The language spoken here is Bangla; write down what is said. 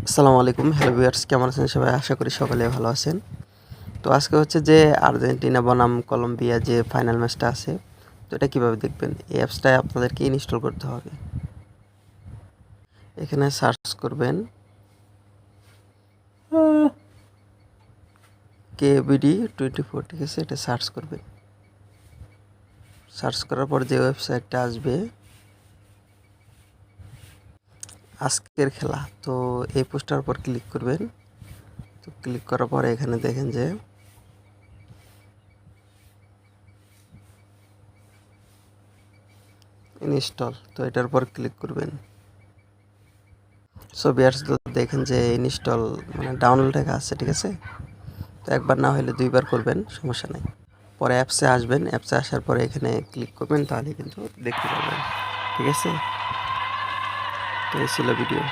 আসসালামু আলাইকুম, হ্যালো ভিউয়ার্স, কেমন আছেন সবাই? আশা করি সকলে ভালো আছেন। তো আজকে হচ্ছে যে আর্জেন্টিনা বনাম কলম্বিয়া যে ফাইনাল ম্যাচটা আছে, তো এটা কীভাবে দেখবেন? এই অ্যাপসটায় আপনাদেরকে ইনস্টল করতে হবে। এখানে সার্চ করবেন KBD24, ঠিক আছে? এটা সার্চ করবেন। সার্চ করার পর যে ওয়েবসাইটটা আসবে আজকের খেলা, তো এই পোস্টার উপর ক্লিক করবেন। তো ক্লিক করার পরে এখানে দেখেন যে ইনস্টল, তো এটার উপর ক্লিক করবেন। সো ভিউয়ার্স, তো দেখেন যে ইনস্টল মানে ডাউনলোড লেখা আছে, ঠিক আছে? তো একবার না হলে দুইবার করবেন, সমস্যা নাই। পরে অ্যাপসে আসবেন, অ্যাপসে আসার পরে এখানে ক্লিক করবেন, তাহলে কিন্তু দেখতে পাবেন, ঠিক আছে? তো এই ছিল ভিডিও।